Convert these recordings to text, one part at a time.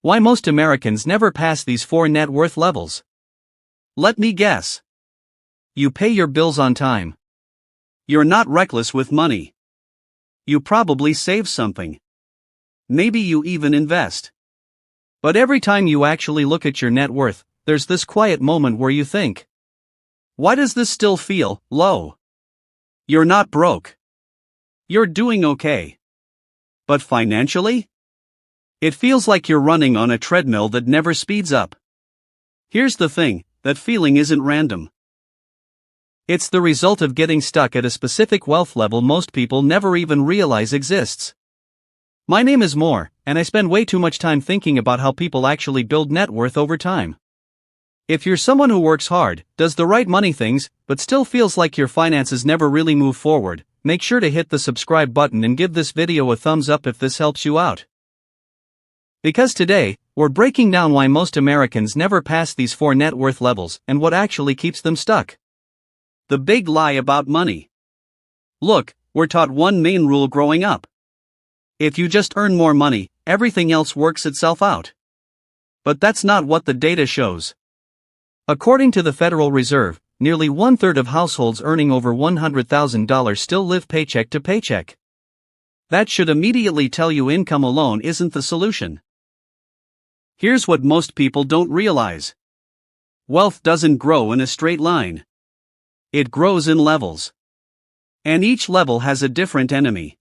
Why most Americans never pass these 4 net worth levels? Let me guess. You pay your bills on time. You're not reckless with money. You probably save something. Maybe you even invest. But every time you actually look at your net worth, there's this quiet moment where you think, why does this still feel low? You're not broke. You're doing okay. But financially? It feels like you're running on a treadmill that never speeds up. Here's the thing, that feeling isn't random. It's the result of getting stuck at a specific wealth level most people never even realize exists. My name is Moore, and I spend way too much time thinking about how people actually build net worth over time. If you're someone who works hard, does the right money things, but still feels like your finances never really move forward, make sure to hit the subscribe button and give this video a thumbs up if this helps you out. Because today, we're breaking down why most Americans never pass these 4 net worth levels and what actually keeps them stuck. The big lie about money. Look, we're taught one main rule growing up. If you just earn more money, everything else works itself out. But that's not what the data shows. According to the Federal Reserve, nearly 1/3 of households earning over $100,000 still live paycheck to paycheck. That should immediately tell you income alone isn't the solution. Here's what most people don't realize. Wealth doesn't grow in a straight line. It grows in levels. And each level has a different enemy.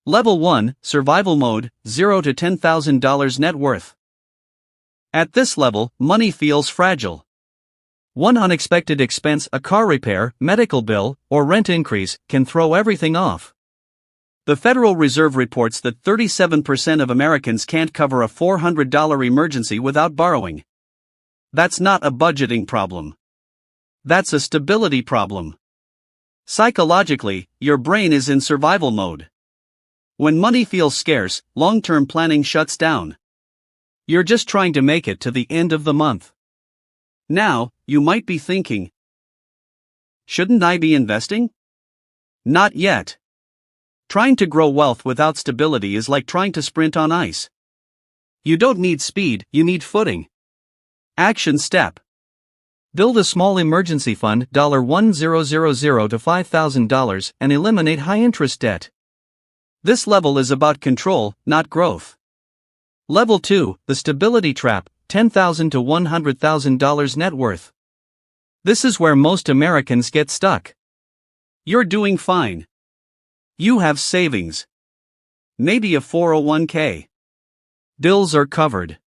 Level 1, Survival Mode, $0 to $10,000 net worth. At this level, money feels fragile. One unexpected expense, a car repair, medical bill, or rent increase, can throw everything off. The Federal Reserve reports that 37% of Americans can't cover a $400 emergency without borrowing. That's not a budgeting problem. That's a stability problem. Psychologically, your brain is in survival mode. When money feels scarce, long-term planning shuts down. You're just trying to make it to the end of the month. Now, you might be thinking, shouldn't I be investing? Not yet. Trying to grow wealth without stability is like trying to sprint on ice. You don't need speed, you need footing. Action step. Build a small emergency fund, $1,000 to $5,000, and eliminate high-interest debt. This level is about control, not growth. Level 2, the stability trap, $10,000 to $100,000 net worth. This is where most Americans get stuck. You're doing fine. You have savings. Maybe a 401k. Bills are covered.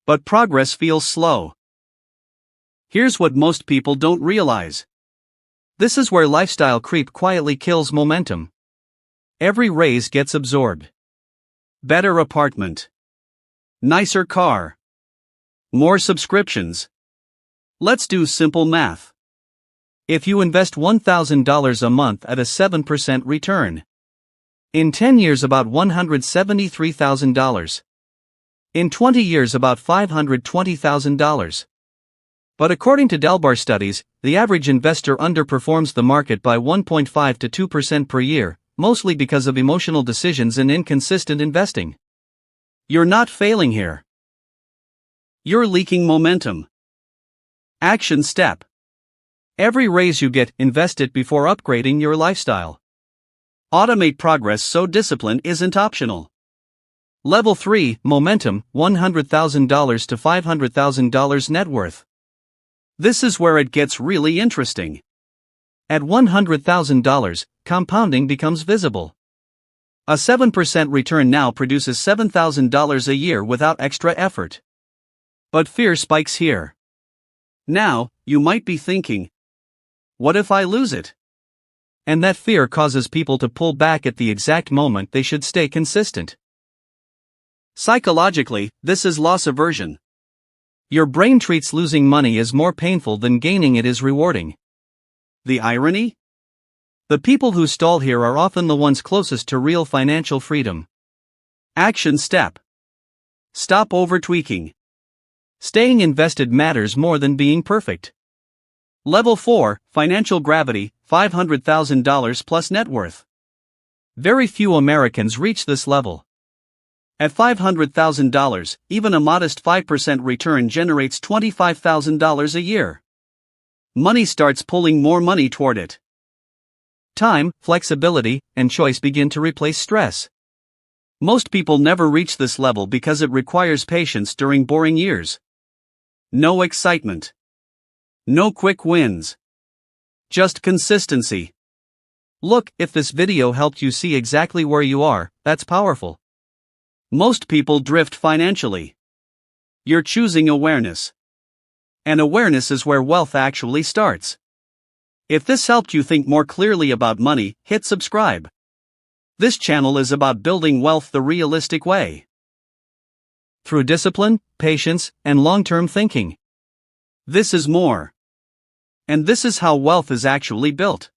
But progress feels slow. Here's what most people don't realize. This is where lifestyle creep quietly kills momentum. Every raise gets absorbed. Better apartment. Nicer car. More subscriptions. Let's do simple math. If you invest $1,000 a month at a 7% return, in 10 years about $173,000. In 20 years about $520,000. But according to Delbar studies, the average investor underperforms the market by 1.5 to 2% per year, mostly because of emotional decisions and inconsistent investing. You're not failing here. You're leaking momentum. Action step. Every raise you get, invest it before upgrading your lifestyle. Automate progress so discipline isn't optional. Level 3, Momentum, $100,000 to $500,000 net worth. This is where it gets really interesting. At $100,000, compounding becomes visible. A 7% return now produces $7,000 a year without extra effort. But fear spikes here. Now, you might be thinking, what if I lose it? And that fear causes people to pull back at the exact moment they should stay consistent. Psychologically, this is loss aversion. Your brain treats losing money as more painful than gaining it is rewarding. The irony? The people who stall here are often the ones closest to real financial freedom. Action step. Stop over-tweaking. Staying invested matters more than being perfect. Level 4, Financial Gravity, $500,000 plus net worth. Very few Americans reach this level. At $500,000, even a modest 5% return generates $25,000 a year. Money starts pulling more money toward it. Time, flexibility, and choice begin to replace stress. Most people never reach this level because it requires patience during boring years. No excitement. No quick wins. Just consistency. Look, if this video helped you see exactly where you are, that's powerful. Most people drift financially. You're choosing awareness. And awareness is where wealth actually starts. If this helped you think more clearly about money, hit subscribe. This channel is about building wealth the realistic way. Through discipline, patience, and long-term thinking. This is more. And this is how wealth is actually built.